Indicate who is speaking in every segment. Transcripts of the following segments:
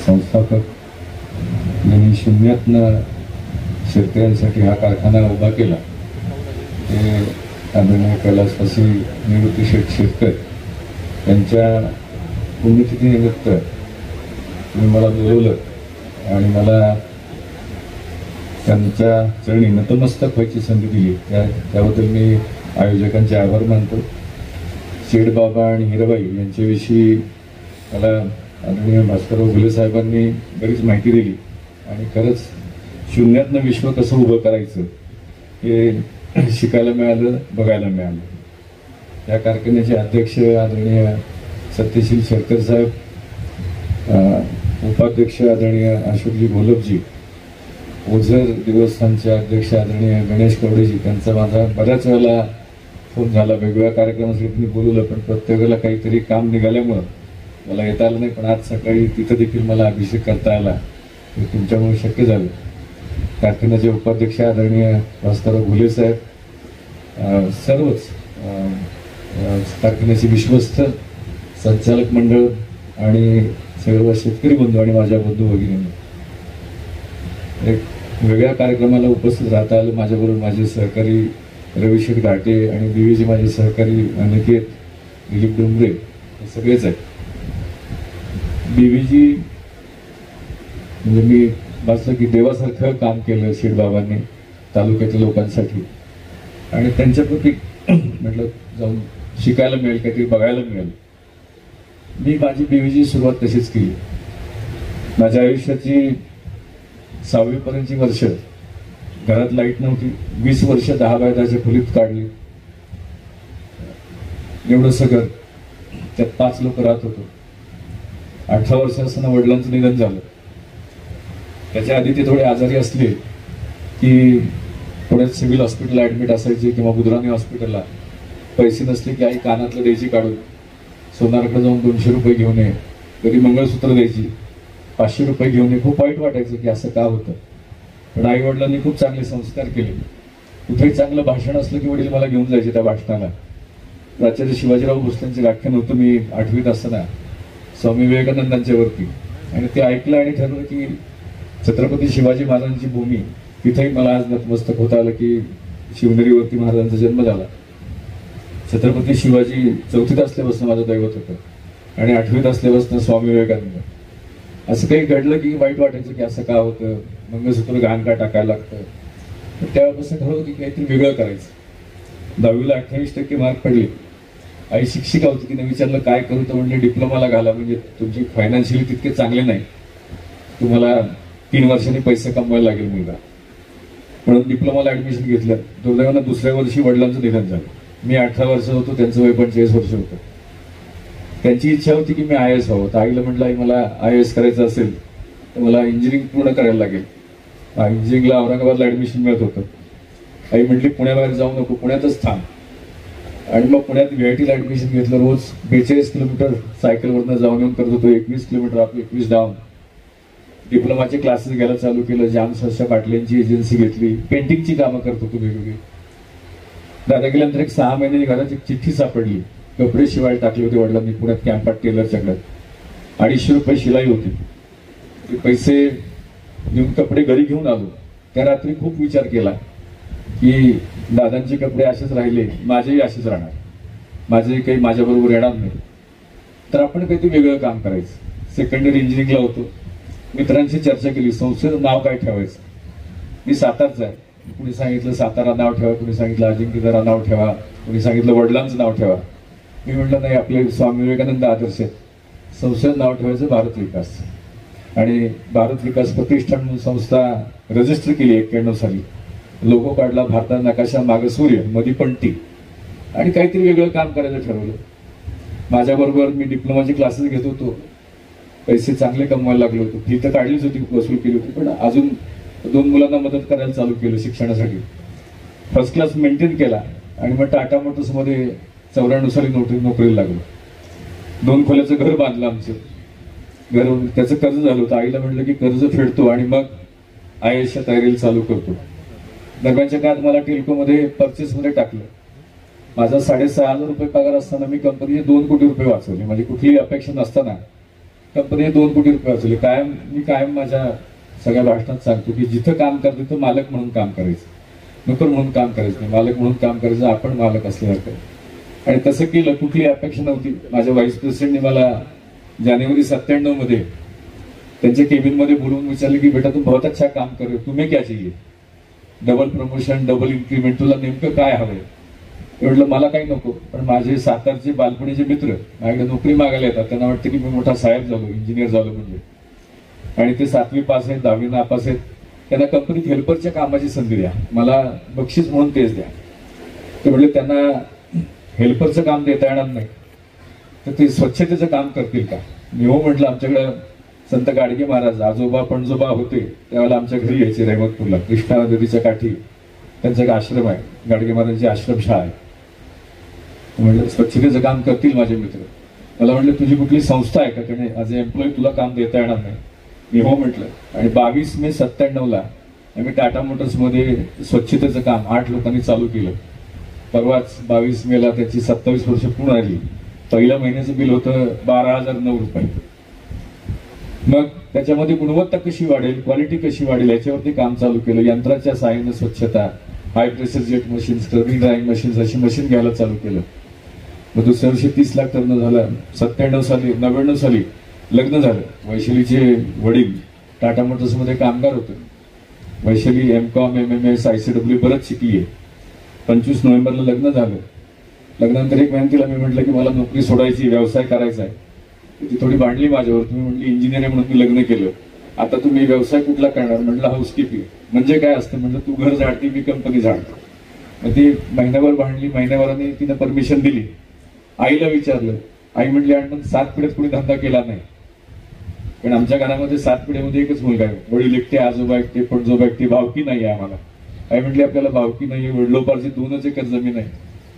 Speaker 1: संस्थापक यांनी शून्यातनं शेतकऱ्यांसाठी हा कारखाना उभा केला ते आदरणीय कैलासवासी निवृत्ती शेतकर यांच्या पुण्यतिथीनिमित्त तुम्ही मला बोलवलं आणि मला त्यांच्या चरणी नतमस्तक व्हायची संधी दिली त्याबद्दल मी आयोजकांचे आभार मानतो. शेठबाबा आणि हिराबाई यांच्याविषयी मला आदरणीय भास्करराव घुले साहेबांनी बरीच माहिती दिली आणि खरंच शून्यातनं विश्व कसं उभं करायचं हे शिकायला मिळालं, बघायला मिळालं. या कारखान्याचे अध्यक्ष आदरणीय सत्यशील शेरकर साहेब, उपाध्यक्ष आदरणीय अशोकजी घोलपजी, ओझर देवस्थानचे अध्यक्ष आदरणीय गणेश कवडेजी, त्यांचा माझा बऱ्याच वेळेला फोन झाला. वेगवेगळ्या कार्यक्रमासाठी मी बोलवलं पण प्रत्येकाला काहीतरी काम निघाल्यामुळं मला येता आलं नाही. पण आज सकाळी तिथं देखील मला अभिषेक करता आला, हे तुमच्यामुळे शक्य झालं. कारखान्याचे उपाध्यक्ष आदरणीय भास्करराव घुले साहेब, सर्वच कारखान्याचे विश्वस्त संचालक मंडळ आणि सर्व शेतकरी बंधू आणि माझ्या बंधू भगिनींनी एक वेगळ्या कार्यक्रमाला उपस्थित राहता आलं. माझ्याबरोबर माझे सहकारी रविशेठ घाटे आणि बीवीजी माझे सहकारी अनिकेत दिलीप डोंगरे हे सगळेच आहेत. बीवीजी म्हणजे मी वाचलं की देवासारखं काम केलं शेठबाबांनी तालुक्यातील लोकांसाठी आणि त्यांच्याप्रती म्हटलं जाऊन शिकायला मिळेल, काहीतरी बघायला मिळेल. मी माझी बीवीची सुरुवात तशीच केली. माझ्या आयुष्याची 6वी पर्यंतची वर्ष घरात लाईट नव्हती. 20 वर्ष 10 बाय 10च्या खोलीत काढली. एवढंसं घर, त्यात 5 लोक राहत होतो. 18 वर्ष असताना वडिलांचं निधन झालं. त्याच्या आधी ते थोडे आजारी असले की पुण्यात सिव्हिल हॉस्पिटलला ॲडमिट असायचे किंवा बुधराणी हॉस्पिटलला. पैसे नसले की आई कानातलं द्यायची काढून, सोनारकडे जाऊन 200 रुपये घेऊन ये, कधी मंगळसूत्र द्यायची, 500 रुपये घेऊन ये. खूप वाईट वाटायचं की असं का होतं. पण आई वडिलांनी खूप चांगले संस्कार केले. कुठेही चांगलं भाषण असलं की वडील मला घेऊन जायचे त्या भाषणाला. प्राचार्य शिवाजीराव भोसलेंचे व्याख्यान होतं मी 8वीत असताना स्वामी विवेकानंदांच्या वरती, आणि ते ऐकलं आणि ठरवलं की छत्रपती शिवाजी महाराजांची भूमी तिथेही मला आज नतमस्तक होता आलं की शिवनेरीवरती महाराजांचा जन्म झाला. छत्रपती शिवाजी 4थीत असल्यापासून माझं दैवत होतं आणि 8वीत असल्यापासून स्वामी विवेकानंद. असं काही घडलं की वाईट वाटायचं की असं का होतं, मंगळसूत्र घाण का टाकायला लागतं. तर त्यावेळेपासून ठरवलं की काहीतरी वेगळं करायचं. 10वीला 28% मार्क पडले. आई शिक्षिका होती, तिने विचारलं काय करू, तर म्हणजे डिप्लोमाला घाला, म्हणजे तुमची फायनान्शियली तितके चांगले नाही, तुम्हाला 3 वर्षांनी पैसे कमवायला लागेल मुलगा. म्हणून डिप्लोमाला ऍडमिशन घेतलं. दुर्दैवानं दुसऱ्या वर्षी वडिलांचं निधन झालं. मी 18 वर्ष होतो, त्यांचं वय 45 वर्ष होतं. त्यांची इच्छा होती की मी IAS व्हावं. तर आईला म्हटलं आई मला IAS करायचं असेल तर मला इंजिनिअरिंग पूर्ण करायला लागेल. इंजिनिअरिंगला औरंगाबादला ऍडमिशन मिळत होतं. आई म्हटली पुण्याबाहेर जाऊ नको, पुण्यातच थांब. आणि मग पुण्यात VITला ऍडमिशन घेतलं. रोज 42 किलोमीटर सायकलवरनं जाऊन येऊन करत होतो. 21 किलोमीटर अप 21 डाऊन. डिप्लोमाचे क्लासेस घ्यायला चालू केलं. जाम सरच्या पाटल्यांची एजन्सी घेतली. पेंटिंगची कामं करत होतो वेगवेगळी. दादा गेल्यानंतर एक 6 महिन्यांनी घरात एक चिठ्ठी सापडली. कपडे शिवायला टाकले होते वडिलांनी पुण्यात कॅम्पात टेलरच्याकडे. 250 रुपये शिलाई होती. ते पैसे देऊन कपडे घरी घेऊन आलो. त्या रात्री खूप विचार केला की दादांचे कपडे असेच राहिले, माझेही असेच राहणार, माझे काही माझ्याबरोबर येणार नाही. तर आपण काहीतरी वेगळं काम करायचं. सेकंड इयर इंजिनिअरिंगला होतो. मित्रांशी चर्चा केली संस्थेचं नाव काय ठेवायचं. मी सातारचा आहे. कुणी सांगितलं सातारा नाव ठेवा, कुणी सांगितलं अजिंक्यतारा नाव ठेवा, कुणी सांगितलं वडिलांचं नाव ठेवा. मी म्हटलं नाही, आपले स्वामी विवेकानंद आदर्श आहेत. संस्थेचं नाव ठेवायचं भारत विकास. आणि भारत विकास प्रतिष्ठान म्हणून संस्था रजिस्टर केली 91 साली. लोगो काढला, भारतात नकाशा, मागं सूर्य, मध्ये पट्टी, आणि काहीतरी वेगळं काम करायचं ठरवलं. माझ्याबरोबर मी डिप्लोमाचे क्लासेस घेत होतो. पैसे चांगले कमवायला लागलो होतो. फी तर काढलीच होती, वसूल केली होती, पण अजून 2 मुलांना मदत करायला चालू केलं शिक्षणासाठी. फर्स्ट क्लास मेंटेन केला आणि मग टाटा मोटर्समध्ये 94 साली नोकरीला लागलो. 2 खोल्याचं घर बांधलं आमचं. घर त्याचं कर्ज झालं होतं. आईला म्हटलं की कर्ज फेडतो आणि मग IASच्या तयारीला चालू करतो. दरम्यानच्या काळात मला टेल्कोमध्ये परचेसमध्ये टाकलं. माझा 6,500 रुपये पगार असताना मी कंपनीचे 2 कोटी रुपये वाचवले. म्हणजे कुठलीही अपेक्षा नसताना कंपनीने 2 कोटी रुपये वाचवले. मी कायम माझ्या सगळ्या भाषणात सांगतो की जिथं काम करतो तिथं मालक म्हणून काम करायचं, नोकर म्हणून काम करायचं नाही, मालक म्हणून काम करायचं. आपण मालक असल्यासारखं. आणि तसं केलं. कुठली अपेक्षा नव्हती. माझ्या व्हाईस प्रेसिडेंटने मला जानेवारी 97 मध्ये त्यांच्या केबिन मध्ये बोलवून विचारले की बेटा तुम बहुत अच्छा काम कर रहे हो, तुम्हें क्या चाहिए, डबल प्रमोशन, डबल इन्क्रीमेंट, तुला नेमकं काय हवंय. म्हटलं मला काही नको, पण माझे सातारचे बालपणीचे मित्र माझ्याकडे नोकरी मागायला येतात. त्यांना वाटतं की मी मोठा साहेब झालो, इंजिनियर झालो म्हणजे. आणि ते 7वी पास आहेत, 10वी नापास आहेत. त्यांना कंपनीत हेल्परच्या कामाची संधी द्या, मला बक्षीस म्हणून तेच द्या. ते म्हटले त्यांना हेल्परचं काम देता येणार नाही तर ते स्वच्छतेचं काम करतील का. मी हो म्हटलं. आमच्याकडे संत गाडगे महाराज आजोबा पणजोबा होते त्यावेळेला आमच्या घरी यायचे रहमतपूरला, कृष्णा नदीच्या काठी त्यांचा एक आश्रम आहे, गाडगे महाराजांची आश्रमशाळा आहे. म्हटलं स्वच्छतेचं काम करतील माझे मित्र. मला म्हटलं तुझी कुठली संस्था आहे का, त्याने ॲज अ एम्प्लॉई तुला काम देता येणार नाही. मी हो म्हटलं. आणि 22 मे 97 आम्ही टाटा मोटर्समध्ये स्वच्छतेचं काम 8 लोकांनी चालू केलं. परवाच 22 मेला त्याची 27 वर्ष पूर्ण आली. पहिल्या महिन्याचं बिल होतं 12,009 रुपये. मग त्याच्यामध्ये गुणवत्ता कशी वाढेल, क्वालिटी कशी वाढेल याच्यावरती काम चालू केलं. यंत्राच्या सहाय्याने स्वच्छता, high pressure jet machine, scrubbing drying machines अशी मशीन घ्यायला चालू केलं. मग दुसऱ्या वर्षी 30 लाख टर्न झालं. 99 साली लग्न झालं. वैशालीचे वडील टाटा मोटर्समध्ये कामगार होते. वैशाली MCOM, MMS, ICW बरंच शिकली आहे. 25 नोव्हेंबरला लग्न झालं. लग्नानंतर 1 महिन्यात तिला मी म्हटलं की मला नोकरी सोडायची, व्यवसाय करायचा आहे. ती थोडी भांडली माझ्यावर. तुम्ही म्हटली इंजिनियर आहे म्हणून मी लग्न केलं, आता तुम्ही व्यवसाय कुठला करणार. म्हटलं हाऊसकीपिंग. म्हणजे काय असतं. म्हणजे तू घर झाडती, मी कंपनी झाडतो. मग ती महिन्याभर भांडली. महिन्याभराने तिनं परमिशन दिली. आईला विचारलं. आई म्हटली आणि मग 7 पिढ्यात कोणी धंदा केला नाही. पण आमच्या घरामध्ये 7 पिढ्यामध्ये एकच मुलगा आहे. वडील एकटे, आजोबा एकटे, पणजोबा एकटे, भावकी नाही आहे आम्हाला. आई म्हटली आपल्याला भावकी नाही, वडिलोपार्जित 2च एकर जमीन आहे,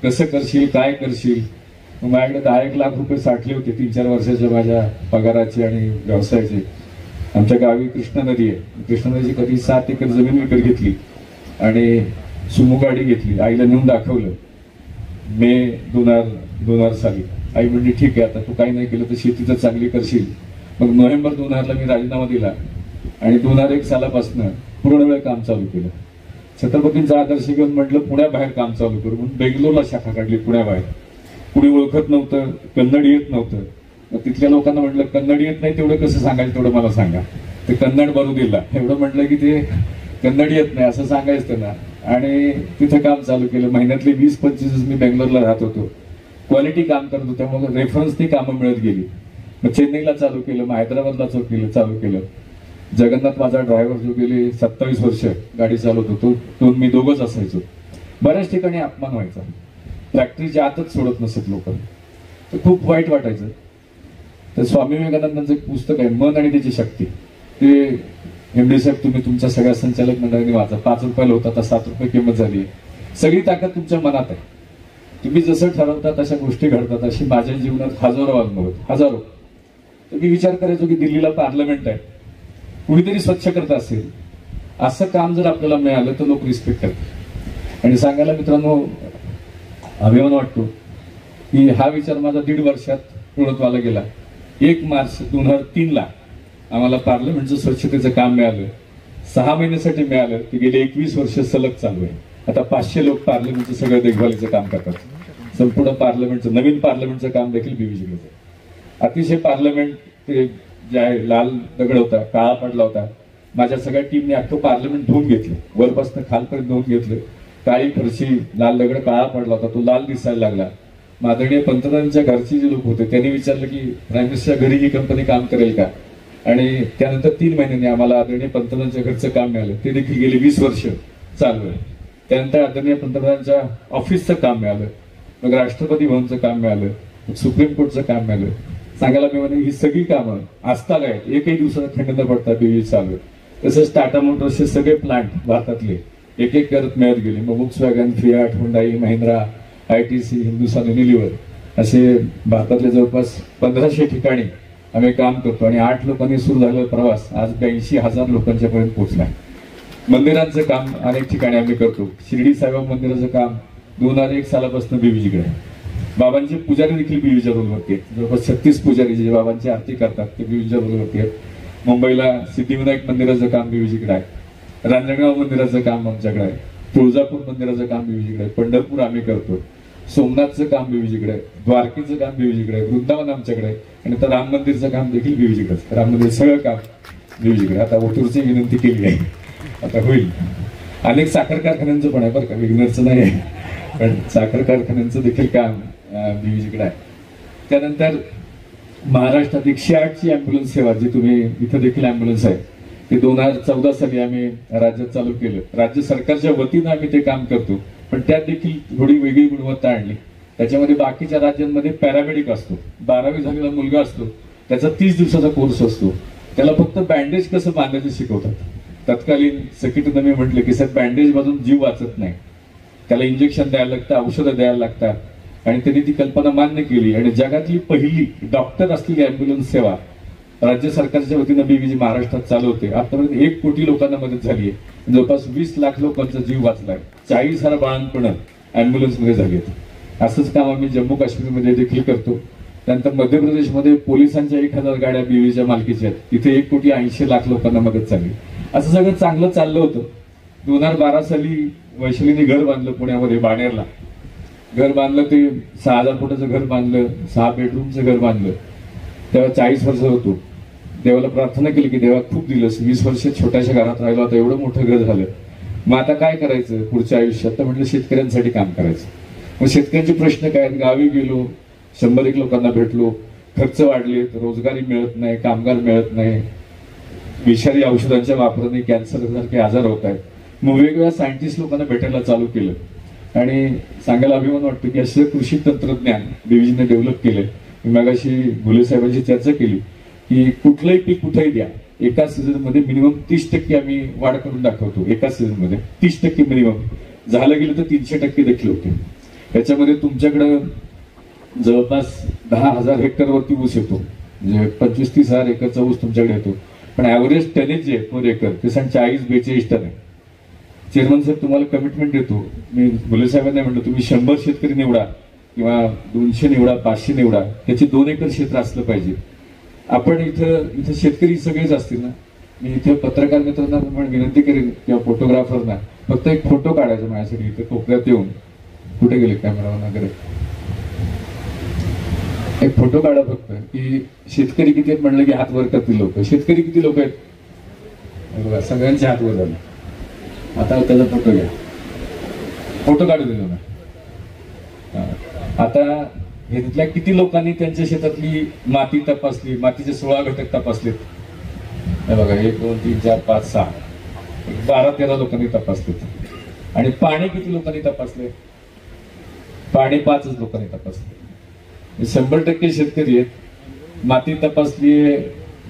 Speaker 1: कसं करशील, काय करशील. माझ्याकडे 10-1 लाख रुपये साठले होते 3-4 वर्षाच्या माझ्या पगाराचे आणि व्यवसायाचे. आमच्या गावी कृष्णा नदी आहे. कृष्णा नदीची कधी 7 एकर जमीन विकत घेतली आणि सुमो गाडी घेतली. आईला नेऊन दाखवलं मे 2000 साली. आई म्हणली ठीक आहे, आता तू काही नाही केलं तर शेती तर चांगली करशील. मग नोव्हेंबर 2000ला मी राजीनामा दिला आणि 2001 सालापासून पूर्ण वेळ काम चालू केलं. छत्रपतींचा आदर्श घेऊन म्हटलं पुण्याबाहेर काम चालू करू म्हणून बेंगलोरला शाखा काढली. पुण्याबाहेर कुणी ओळखत नव्हतं, कन्नड येत नव्हतं. मग तिथल्या लोकांना म्हटलं कन्नड येत नाही तेवढं कसं सांगायचं, तेवढं मला सांगा. ते कन्नड बरू दिला. एवढं म्हटलं की ते कन्नड येत नाही असं सांगायचं त्यांना. आणि तिथं काम चालू केलं. महिन्यातले 20-25 मी बेंगलोरला राहत होतो. क्वालिटी काम करत होतो त्यामुळे रेफरन्सनी कामं मिळत गेली. मग चेन्नईला चालू केलं, मग हैदराबादला चालू केलं. जगन्नाथ माझा ड्रायव्हर जो गेले 27 वर्ष गाडी चालवत होतो तो मी दोघंच असायचो. बऱ्याच ठिकाणी अपमान व्हायचा. फॅक्टरीच्या आतच सोडत नसत लोक. तर खूप वाईट वाटायचं. तर स्वामी विवेकानंदांचं एक पुस्तक आहे मन आणि त्याची शक्ती. ते MD साहेब तुम्ही तुमच्या सगळ्या संचालक मंडळाने वाचा. 5 रुपयाला होता आता 7 रुपये किंमत झाली आहे. सगळी ताकद तुमच्या मनात आहे. तुम्ही जसं ठरवता तशा गोष्टी घडतात. अशी माझ्या जीवनात हजारो अनुभव, हजारो. तर मी विचार करायचो की दिल्लीला पार्लमेंट आहे, कुणीतरी स्वच्छ करत असेल, असं काम जर आपल्याला मिळालं तर लोक रिस्पेक्ट करतात. आणि सांगायला मित्रांनो अभिमान वाटतो की हा विचार माझा 1.5 वर्षात पूर्णत्वाला गेला. 1 मार्च 2003ला आम्हाला पार्लमेंटचं स्वच्छतेचं काम मिळालं. 6 महिन्यासाठी मिळालं. ते गेले 21 वर्ष सलग चालू आहे. आता 500 लोक पार्लमेंटचं सगळं देखभालीचं काम करतात. संपूर्ण पार्लमेंटचं, नवीन पार्लमेंटचं काम देखील BVGकडे. अतिशय पार्लमेंट ते जे आहे लाल दगड होता, काळा पडला होता. माझ्या सगळ्या टीमने अख्खं पार्लमेंट धुवून घेतलं, वरपासून खालपर्यंत धुवून घेतलं. काळी फरशी, लाल दगड काळा पडला होता, तो लाल दिसायला लागला. आदरणीय पंतप्रधानांच्या घरचे जे लोक होते त्यांनी विचारलं की प्राईम मिनिस्टरच्या घरी ही कंपनी काम करेल का. आणि त्यानंतर 3 महिन्यांनी आम्हाला आदरणीय पंतप्रधानांच्या घरचं काम मिळालं. ते देखील गेली 20 वर्ष चालू आहे. त्यानंतर आदरणीय पंतप्रधानांच्या ऑफिसचं काम मिळालं. मग राष्ट्रपती भवनचं काम मिळालं. मग सुप्रीम कोर्टचं काम मिळालं. सांगायला मी म्हणे ही सगळी कामं आजताला आहेत. एकही दिवसाचा खंड न पडता BVG चालू आहे. तसंच टाटा मोटर्सचे सगळे प्लांट भारतातले एक एक करत मिळत गेले. मग Volkswagen, Fiat, Hyundai, Mahindra, ITC, Hindustan Unilever असे भारतातल्या जवळपास 1500 ठिकाणी आम्ही काम करतो. आणि 8 लोकांनी सुरू झालेला प्रवास आज 82,000 लोकांच्या पर्यंत पोहोचला. मंदिरांचं काम अनेक ठिकाणी आम्ही करतो. शिर्डी साईबाबा मंदिराचं काम 2001 सालापासून BVGकडे आहे. बाबांचे पुजारी देखील बीवीच्या रोलवरती आहेत. जवळपास 36 पुजारी जे बाबांची आरती करतात ते बीवीच्या रोलवरती आहेत. मुंबईला सिद्धिविनायक मंदिराचं काम बीवीजीकडे आहे, रांजणगाव मंदिराचं काम आमच्याकडे आहे, तुळजापूर मंदिराचं काम बीवीजीकडे आहे, पंढरपूर आम्ही करतो, सोमनाथचं काम बीवीजीकडे आहे, द्वारकेचं काम बीवीजीकडे आहे, वृंदावन आमच्याकडे आहे, आणि आता राम मंदिरचं काम देखील बीवीजीकडे. राम मंदिर सगळं काम बीवीजीकडे. आता ओतूरची विनंती केली आहे, आता होईल. अनेक साखर कारखान्यांचं पण आहे बरं का, विग्नरचं नाही आहे, पण साखर कारखान्यांचं देखील काम बीवीजीकडे आहे. त्यानंतर महाराष्ट्रात 108ची अँब्युलन्स सेवा, जी तुम्ही इथं देखील अँब्युलन्स आहे, ते 2014 साली आम्ही राज्यात चालू केलं. राज्य सरकारच्या वतीनं आम्ही ते काम करतो, पण त्यात देखील थोडी वेगळी गुणवत्ता आणली. त्याच्यामध्ये बाकीच्या राज्यांमध्ये पॅरामेडिक असतो, 12वी झालेला मुलगा असतो, त्याचा 30 दिवसाचा कोर्स असतो, त्याला फक्त बँडेज कसं बांधायचं शिकवतात. तत्कालीन सकिटनं मी म्हटलं की सर बँडेज बांधून जीव वाचत नाही, त्याला इंजेक्शन द्यायला लागतं, औषधं द्यायला लागतात, आणि त्यांनी ती कल्पना मान्य केली. आणि जगातली पहिली डॉक्टर असलेली अँब्युलन्स सेवा राज्य सरकारच्या वतीनं बीवीजी महाराष्ट्रात चालवते. आतापर्यंत 1 कोटी लोकांना मदत झाली आहे, जवळपास 20 लाख लोकांचा जीव वाचलाय, 40,000 बाळंतपणं अँब्युलन्समध्ये झाली आहेत. असंच काम आम्ही जम्मू काश्मीरमध्ये देखील करतो. त्यानंतर मध्य प्रदेशमध्ये पोलिसांच्या 1,000 गाड्या बीवीच्या मालकीच्या आहेत, तिथे 1,80,00,000 लोकांना मदत झाली. असं सगळं चांगलं चाललं होतं. 2012 साली वैशालीने घर बांधलं पुण्यामध्ये, बाणेरला घर बांधलं, ते 6,000 फुटाचं घर बांधलं, 6 बेडरूमचं घर बांधलं. तेव्हा 40 वर्ष होतो. देवाला प्रार्थना केली की देवा खूप दिलंस, 20 वर्ष छोट्याशा घरात राहिलो, आता एवढं मोठं घर झालं, मग आता काय करायचं पुढच्या आयुष्यात? तर म्हटलं शेतकऱ्यांसाठी काम करायचं. मग शेतकऱ्यांचे प्रश्न काय आहेत? गावी गेलो, 100 लोकांना भेटलो, खर्च वाढलेत, रोजगारी मिळत नाही, कामगार मिळत नाही, विषारी औषधांच्या वापराने कॅन्सर सारखे आजार होत आहेत. मग वेगवेगळ्या सायंटिस्ट लोकांना भेटायला चालू केलं, आणि सांगायला अभिमान वाटतो की असं कृषी तंत्रज्ञान बीवीजीने डेव्हलप केलंय. मगाशी घुले साहेबांची चर्चा केली की कुठलंही पीक कुठेही द्या, एका सीझन मध्ये मिनिमम 30% आम्ही वाढ करून दाखवतो. एका सीझन मध्ये 30% मिनिमम, झालं गेलं तर 300% देखील होते. याच्यामध्ये तुमच्याकडं जवळपास 10,000 हेक्टरवरती ऊस येतो, म्हणजे 25-30 हजार एकरचा ऊस तुमच्याकडे येतो, पण ऍव्हरेज टनेज जे पर एकर ते 40-42 टन आहे. चेअरमन साहेब तुम्हाला कमिटमेंट देतो, मी घुले साहेबांना म्हटलं तुम्ही 100 शेतकरी निवडा किंवा 200 निवडा, 500 निवडा, त्याचे 2 एकर क्षेत्र असलं पाहिजे. आपण इथं शेतकरी सगळेच असतील ना, मी इथे पत्रकार मित्रांना पण विनंती करेन किंवा फोटोग्राफरना, फक्त एक फोटो काढायचा माझ्यासाठी इथे कोपऱ्यात येऊन. कुठे गेले कॅमेरामॅन वगैरे? एक फोटो काढा फक्त, की शेतकरी किती आहेत म्हणलं की हात वर करतील लोक. शेतकरी किती लोक आहेत बघा, सगळ्यांचे हात वर झाले. आता त्याचा फोटो घ्या, फोटो काढू दिला ना. आता हे तिथल्या किती लोकांनी त्यांच्या शेतातली माती तपासली, मातीचे 16 घटक तपासलेत. हे बघा 1 2 3 4 5 6 12-13 लोकांनी तपासलेत. आणि पाणी किती लोकांनी तपासले? पाणी 5 लोकांनी तपासले. 100% शेतकरी आहेत. माती तपासली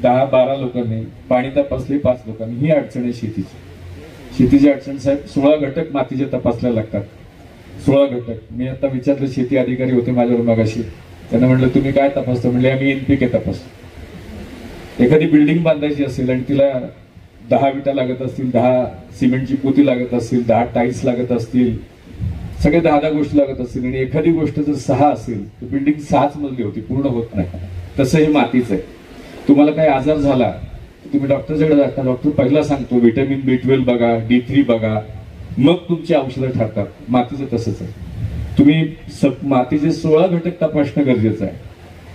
Speaker 1: 10-12 लोकांनी, पाणी तपासली 5 लोकांनी. ही अडचण आहे शेतीची अडचण साहेब. 16 घटक मातीचे तपासले लागतात, 16 घटक. मी आता विचारलं, शेती अधिकारी होते माझ्यावर मगाशी, त्यांना म्हटलं तुम्ही काय तपासतो? म्हणले आम्ही NPK तपासतो. एखादी बिल्डिंग बांधायची असेल आणि तिला 10 विटा लागत असतील, 10 सिमेंटची पोती लागत असतील, 10 टाईल्स लागत असतील, सगळे 10 गोष्टी लागत असतील, आणि एखादी गोष्ट जर 6 असेल तर बिल्डिंग 6च मजली होती, पूर्ण होत नाही. तसं हे मातीचं आहे. तुम्हाला काही आजार झाला तुम्ही डॉक्टरकडे जाता, डॉक्टर पहिला सांगतो व्हिटॅमिन B12 बघा, D3 बघा, मग तुमची औषधं ठरतात. मातीचं तसंच आहे. तुम्ही मातीचे 16 घटक तपासणं गरजेचं आहे,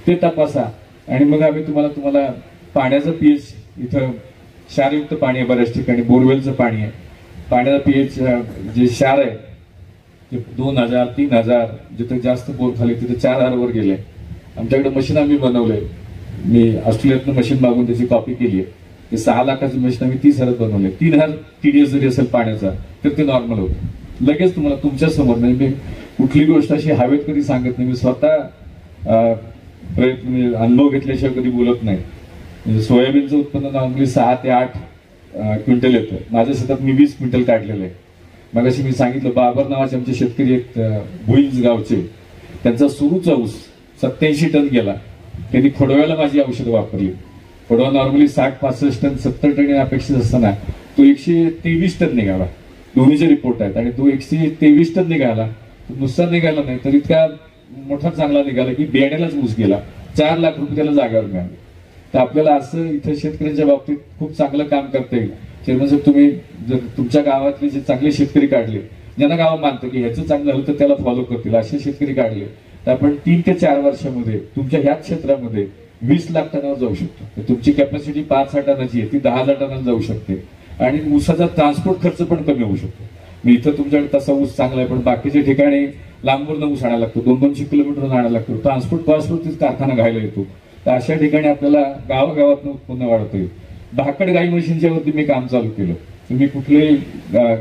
Speaker 1: ते तपासा. आणि मग आम्ही तुम्हाला पाण्याचं pH, इथं क्षारयुक्त पाणी आहे बऱ्याच ठिकाणी, बोरवेलचं पाणी आहे, पाण्याचा pH जे क्षार आहे ते 2000, 3000, जिथे जास्त बोर खाली तिथे 4000 वर गेले. आमच्याकडे मशीन आम्ही बनवलंय, मी ऑस्ट्रेलियातनं मशीन मागून त्याची कॉपी केली आहे. ते 6 लाखाची मशीन आम्ही 30,000 बनवले. 3000 TDS जरी असेल पाण्याचा तर ते नॉर्मल होतं लगेच. तुम्हाला तुमच्या समोर नाही, मी कुठली गोष्ट अशी हवेत कधी सांगत नाही. मी स्वतः प्रयत्न अनुभव घेतल्याशिवाय कधी बोलत नाही. म्हणजे सोयाबीनचं उत्पन्न नॉर्मली 6 ते 8 क्विंटल येतं. माझ्या शेतात मी 20 क्विंटल काढलेलं आहे. मगाशी मी सांगितलं बाबर नावाचे आमचे शेतकरी आहेत भुईंज गावचे, त्यांचा सुरूचा ऊस 87 टन गेला. त्यांनी खोडव्याला माझी औषधं वापरली. खोडवा नॉर्मली 60-65 टन 70 टन अपेक्षित असताना तो 123 टन निघाला. दोन्हीचे रिपोर्ट आहेत. आणि तो 123 टन निघाला, नुसता निघाला नाही तर इतका मोठा चांगला निघाला की बियाण्यालाच ऊस गेला, 4 लाख रुपये त्याला जागेवर मिळाले. तर आपल्याला असं इथं शेतकऱ्यांच्या बाबतीत खूप चांगलं काम करता येईल. चेअरमन साहेब, तुम्ही जर तुमच्या गावातले जे चांगले शेतकरी काढले, ज्यांना गाव मानतं की ह्याचं चांगलं झालं तर त्याला फॉलो करतील, असे शेतकरी काढले, तर आपण 3 ते 4 वर्षामध्ये तुमच्या ह्याच क्षेत्रामध्ये 20 लाख टनावर जाऊ शकतो. तर तुमची कॅपॅसिटी 5,000 टनाची आहे, ती 10,000 टनाला जाऊ शकते. आणि ऊसाचा ट्रान्सपोर्ट खर्च पण कमी होऊ शकतो. मी इथं तुमच्याकडे तसा ऊस चांगला आहे, पण बाकीच्या ठिकाणी लांबून ऊस आणायला लागतो, 200-200 किलोमीटर आणायला लागतो, ट्रान्सपोर्ट कॉस्टवरतीच कारखाना घायला येतो. तर अशा ठिकाणी आपल्याला गावागावात उत्पन्न वाढवता येईल. भाकड गाई म्हशींच्या वरती मी काम चालू केलं. तुम्ही कुठलेही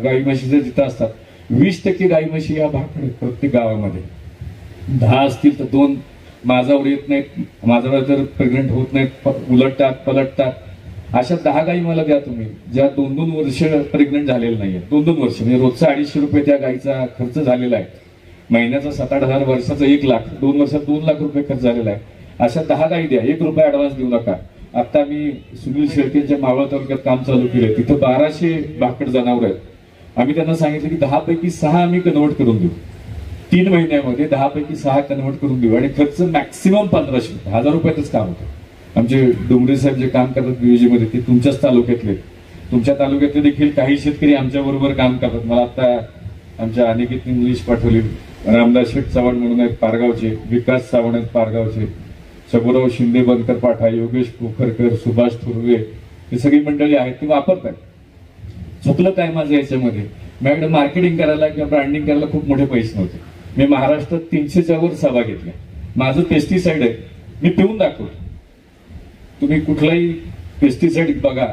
Speaker 1: गाई म्हशीचे जिथं असतात, 20% गाई म्हशी या भाकड आहेत प्रत्येक गावामध्ये. 10 असतील तर 2 माझावर येत नाहीत, माझावर जर प्रेग्नंट होत नाहीत, उलटतात पलटतात. अशा 10 गाई मला द्या तुम्ही, ज्या 2-2 वर्ष प्रेग्नंट झालेलं नाहीये. 2-2 वर्ष म्हणजे रोजचा 250 रुपये त्या गाईचा खर्च झालेला आहे. महिन्याचा 7-8 हजार, वर्षाचा 1 लाख, 2 वर्षात 2 लाख रुपये खर्च झालेला आहे. अशा 10 गाई द्या, 1 रुपया ऍडव्हान्स देऊ नका. आता मी सुनील शेळकेंच्या मावळ तालुक्यात काम चालू केलं, तिथं 1200 भाकड जनावर आहेत. आम्ही त्यांना सांगितलं की 10 पैकी 6 आम्ही कन्वर्ट करून देऊ, 3 महिन्यामध्ये 10 पैकी 6 कन्वर्ट करून देऊ, आणि खर्च मॅक्सिमम 1500 1000 रुपयातच काम होतं. आमचे डोंगरे साहेब जे काम करतात बीओजी मध्ये, ते तुमच्याच तालुक्यातले, तुमच्या तालुक्यातले देखील काही शेतकरी आमच्या बरोबर काम करतात. मला आता आमच्या अनिकेत इंग्लिश पाठवली, रामदास शेठ चव्हाण म्हणून आहेत पारगावचे, विकास चव्हाण आहेत पारगावचे, शबुराव शिंदे बनकर पाठा, योगेश पोखरकर, सुभाष थुर्वे, ही सगळी मंडळी आहेत, ती वापरतात. चुकलं काय माझं याच्यामध्ये, माझ्याकडे मार्केटिंग करायला किंवा ब्रँडिंग करायला खूप मोठे पैसे नव्हते. मी महाराष्ट्रात 300च्या वर सभा घेतल्या. माझं पेस्टिसाइड आहे, मी पिऊन दाखवतो. तुम्ही कुठलाही पेस्टिसाइड बघा,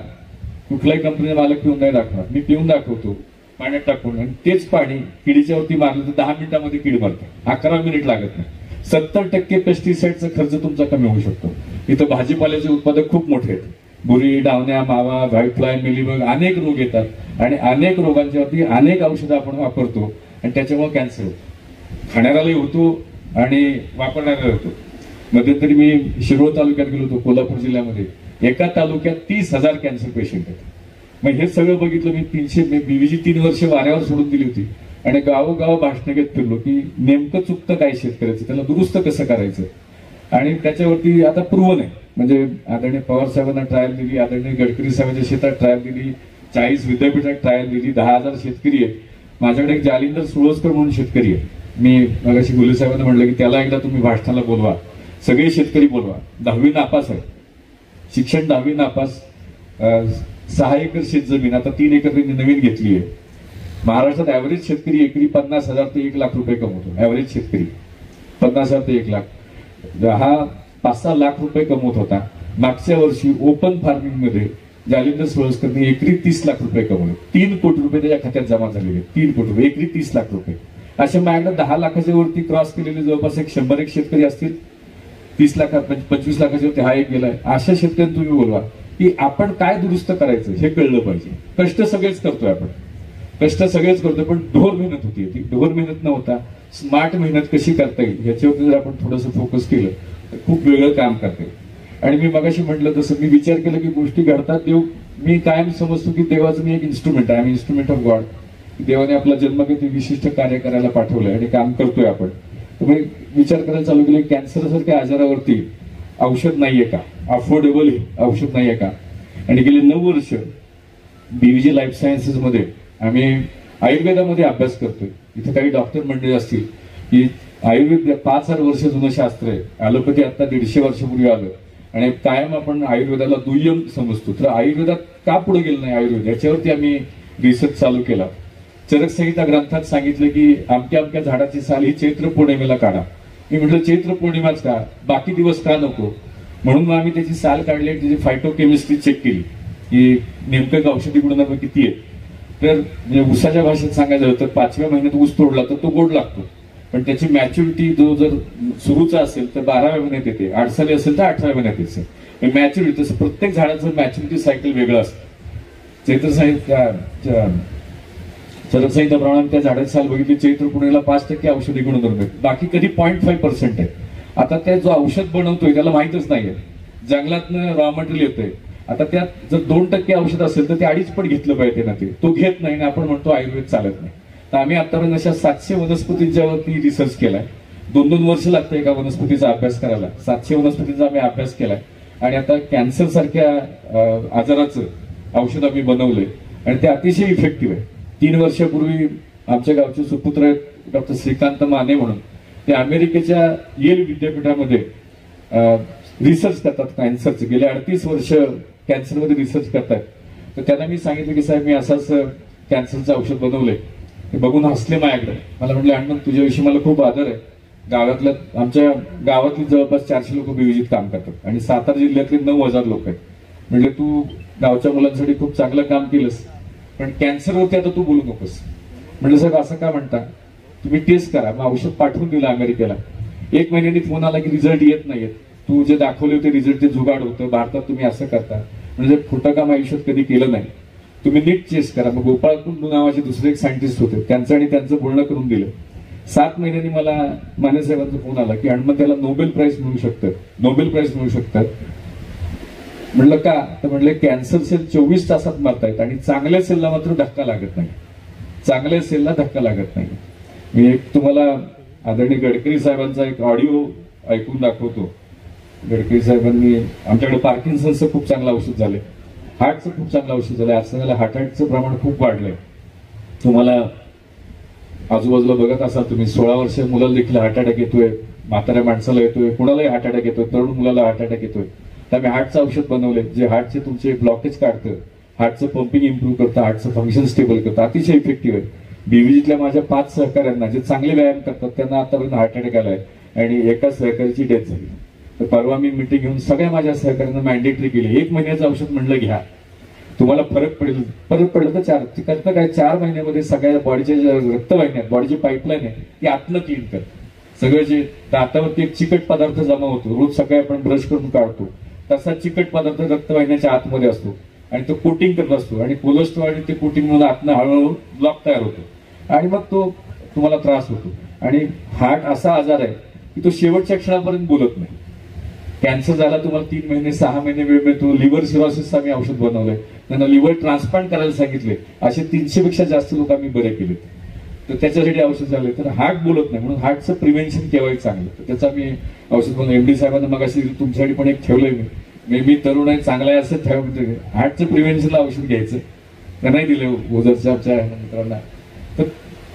Speaker 1: कुठल्याही कंपनीचा मालक पिऊन नाही दाखवणार, मी पिऊन दाखवतो पाण्यात टाकून, आणि तेच पाणी किडीच्या वरती मारलं तर 10 मिनिटांमध्ये कीड मरते, 11 मिनिट लागत नाही. 70% पेस्टिसाइडचा खर्च तुमचा कमी होऊ शकतो. इथं भाजीपाल्याचे उत्पादक खूप मोठे आहेत. बुरी, डावण्या, मावा, व्हाईट फ्लाय, मिलीबग, अनेक रोग येतात, आणि अनेक रोगांच्या वरती अनेक औषधं आपण वापरतो, आणि त्याच्यामुळे कॅन्सर होतो. खाणाऱ्यालाही होतो आणि वापरणाऱ्याला होतो. मध्यंतरी मी शिरोळ तालुक्यात गेलो होतो, कोल्हापूर जिल्ह्यामध्ये. एका तालुक्यात 30,000 कॅन्सर पेशंट आहेत. मग हे सगळं बघितलं मी. 300 बीवीजी 3 वर्ष वाऱ्यावर सोडून दिली होती, आणि गावोगाव भाषण घेत फिरलो की नेमकं चुकतं काय शेतकऱ्याचं, त्याला दुरुस्त कसं करायचं. आणि त्याच्यावरती आता प्रूव्हन आहे. म्हणजे आदरणीय पवार साहेबांना ट्रायल दिली, आदरणीय गडकरी साहेबांच्या शेतात ट्रायल दिली, 40 विद्यापीठात ट्रायल दिली, 10,000 शेतकरी आहेत. माझ्याकडे एक जालिंदर सुळसकर म्हणून शेतकरी आहे. मी मगाशी गुले साहेबांना म्हटलं की त्याला एकदा तुम्ही भाषणाला बोलवा, सगळे शेतकरी बोलवा. 10वी नापास आहे, शिक्षण 10वी नापास, 6 एकर शेत जमीन, आता 3 एकर त्यांनी नवीन घेतली आहे. महाराष्ट्रात ऍव्हरेज शेतकरी एकरी 50,000 ते 1 लाख रुपये कमवतो. ऍव्हरेज शेतकरी 50,000 ते 1 लाख, हा 5-6 लाख रुपये कमवत होता. मागच्या वर्षी ओपन फार्मिंग मध्ये जालिंदर सुळसकरने एकरी 30 लाख रुपये कमवले. 3 कोटी रुपये त्याच्या खात्यात जमा झालेले, 3 कोटी रुपये, एकरी 30 लाख रुपये. असे माझ्याकडे 10 लाखाच्या वरती क्रॉस केलेले जवळपास 100 शेतकरी असतील. 30 लाख 25 लाखाच्या वरती हा एक गेलाय. अशा शेतकऱ्यांना तुम्ही बोलवा की आपण काय दुरुस्त करायचं हे कळलं पाहिजे. कष्ट सगळेच करतोय आपण, कष्ट सगळेच करतोय, पण ढोर मेहनत होती. ती ढोर मेहनत न होता स्मार्ट मेहनत कशी करता येईल ह्याच्यावरती जर आपण थोडंसं फोकस केलं तर खूप वेगळं काम करता येईल. आणि मी मगाशी म्हटलं तसं मी विचार केला की गोष्टी घडतात. देव, मी कायम समजतो की देवाचं मी एक इन्स्ट्रुमेंट आहे, इन्स्ट्रुमेंट ऑफ गॉड. देवाने आपला जन्म घेतोय, विशिष्ट कार्य करायला पाठवलंय आणि काम करतोय आपण. तर मी विचार करायला चालू केलं, कॅन्सर सारख्या आजारावरती औषध नाहीये का, अफोर्डेबल औषध नाहीये का. आणि गेली 9 वर्ष बीव्हीजी लाईफ सायन्सेस मध्ये आम्ही आयुर्वेदामध्ये अभ्यास करतोय. इथे काही डॉक्टर मंडळी असतील की आयुर्वेद 5,000 वर्ष जुनं शास्त्र आहे, ॲलोपॅथी आता 150 वर्षापूर्वी आलं, आणि कायम आपण आयुर्वेदाला दुय्यम समजतो. तर आयुर्वेदात का पुढे गेलं नाही आयुर्वेद, याच्यावरती आम्ही रिसर्च चालू केला. चरक संहिता ग्रंथात सांगितलं की अमक्या अमक्या झाडाची साल ही चैत्र पौर्णिमेला काढा. मी म्हटलं चैत्र पौर्णिमाच का, बाकी दिवस का नको. म्हणून आम्ही त्याची साल काढली, त्याची फायटोकेमिस्ट्री चेक केली की नेमकं औषधी गुणधर्म किती आहे. तर म्हणजे ऊसाच्या भाषेत सांगायचं झालं तर 5व्या महिन्यात ऊस तोडला तर तो गोड लागतो, पण त्याची मॅच्युरिटी जो जर सुरूचा असेल तर 12व्या महिन्यात येते, 8 साली असेल तर 8व्या महिन्यात येते. मॅच्युरिटी तसं प्रत्येक झाडाचं मॅच्युरिटी सायकल वेगळं असतं. चैत्र संहिताप्रमाणे त्या झाडाची साल बघितली, चैत्र पुणेला 5% औषधी गुणधर्म आहेत, बाकी कधी 0.5% आहे. आता त्या जो औषध बनवतोय त्याला माहितच नाहीये, जंगलातनं रॉ मटेरियल येतंय. आता त्यात जर 2% औषध असेल तर ते 2.5 पट घेतलं पाहिजे ना, तो घेत नाही. आपण म्हणतो आयुर्वेद चालत नाही. तर आम्ही आतापर्यंत अशा 700 वनस्पतींच्या वरती रिसर्च केलाय. 2-2 वर्ष लागतं एका वनस्पतीचा अभ्यास करायला. 700 वनस्पतींचा आम्ही अभ्यास केलाय आणि आता कॅन्सर सारख्या आजाराचं औषध आम्ही बनवलंय आणि ते अतिशय इफेक्टिव्ह आहे. 3 वर्षापूर्वी आमच्या गावचे सुपुत्र आहेत डॉक्टर श्रीकांत माने म्हणून, ते अमेरिकेच्या येल विद्यापीठामध्ये रिसर्च करतात कॅन्सरचे. गेले 38 वर्ष कॅन्सरमध्ये रिसर्च करतात. तर त्यांना मी सांगितलं की साहेब मी असंच कॅन्सरचं औषध बनवलंय. ते बघून हसले माझ्याकडे. मला म्हटले अण्णा तुझ्याविषयी मला खूप आदर आहे. आमच्या गावातली जवळपास 400 लोक बीव्हीजीत काम करतात आणि सातारा जिल्ह्यातले 9,000 लोक आहेत. म्हणजे तू गावच्या मुलांसाठी खूप चांगलं काम केलंस, पण कॅन्सरवरती आता तू बोलू नकोस. म्हणजे साहेब असं का म्हणता, तुम्ही टेस्ट करा. मग औषध पाठवून दिलं अमेरिकेला. 1 महिन्याने फोन आला की रिझल्ट येत नाहीयेत, तू जे दाखवले होते रिझल्ट ते जुगाड होतं, भारतात तुम्ही असं करता. म्हणजे खोटं काम आयुष्यात कधी केलं नाही, तुम्ही नीट टेस्ट करा. मग गोपाळ कुंडू नावाचे दुसरे एक सायंटिस्ट होते, त्यांचं आणि त्यांचं बोलणं करून दिलं. 7 महिन्यांनी मला माने साहेबांचा फोन आला की अण्णा त्याला नोबेल प्राइज मिळू शकतं, नोबेल प्राइज मिळू शकतात. म्हणलं का, तर म्हणले कॅन्सर सेल 24 तासात मरतायत आणि चांगल्या सेलला मात्र धक्का लागत नाही, चांगल्या सेलला धक्का लागत नाही. मी एक तुम्हाला आदरणीय गडकरी साहेबांचा एक ऑडिओ ऐकून दाखवतो. गडकरी साहेबांनी आमच्याकडे पार्किन्सनचं खूप चांगलं औषध झालंय, हार्टचं खूप चांगलं औषध झालंय. आज सगळ्याला हार्ट अटॅकचं प्रमाण खूप वाढलंय. तुम्हाला आजूबाजूला बघत असाल तुम्ही, 16 वर्ष मुलाला देखील हार्ट अटॅक येतोय, म्हाताऱ्या माणसाला येतोय, कुणालाही हार्ट अटॅक येतोय, तरुण मुलाला हार्ट अटॅक येतोय. तर आम्ही हार्टचं औषध बनवलंय जे हार्टचे तुमचे ब्लॉकेज काढतं, हार्टचं पंपिंग इम्प्रूव्ह करतं, हार्टचं फंक्शन स्टेबल करतं. अतिशय इफेक्टिव्ह आहे. बीव्हीजीतल्या माझ्या 5 सहकाऱ्यांना जे चांगले व्यायाम करतात त्यांना आतापर्यंत हार्ट अटॅक आलाय आणि एका सहकार्याची डेथ झाली. तर परवा मी मिटिंग घेऊन सगळ्या माझ्या सहकार्यांना मॅन्डेटरी केली, 1 महिन्याचं औषध म्हणलं घ्या, तुम्हाला फरक पडेल. फरक पडलं तर 4 महिन्यामध्ये सगळ्या बॉडीच्या ज्या रक्तवाहिन्या, बॉडीची पाईपलाईन आहे ती आतनं क्लीन कर. सगळं जे दातावरती एक चिकट पदार्थ जमा होतो, रोज सकाळी आपण ब्रश करून काढतो, तसा चिकट पदार्थ रक्तवाहिन्याच्या आतमध्ये असतो आणि तो कोटिंग करत असतो आणि कोलेस्ट्रॉल आणि ते कोटिंग म्हणून आतनं हळूहळू ब्लॉक तयार होतो आणि मग तो तुम्हाला त्रास होतो. आणि हार्ट असा आजार आहे की तो शेवटच्या क्षणापर्यंत बोलत नाही. कॅन्सर झाला तुम्हाला 3 महिने 6 महिने वेळ मिळतो. लिव्हर सिरोसिसचं आम्ही औषध बनवलंय, त्यांना लिव्हर ट्रान्सप्लांट करायला सांगितले. असे 300 पेक्षा जास्त लोक आम्ही बरे केलेत. तर त्याच्यासाठी औषध झाले. तर हार्ट बोलत नाही म्हणून हार्टचं प्रिव्हेन्शन केव्हाही चांगलं. तर त्याचं आम्ही औषध बनवलं. एमडी साहेबांना मग अशी तुमच्यासाठी पण एक ठेवलंय मी तरुण आहे चांगला आहे असं ठेव, हार्टचं प्रिव्हेन्शनला औषध घ्यायचं. तर नाही दिले ओझरच्या आमच्या मित्रांना. तर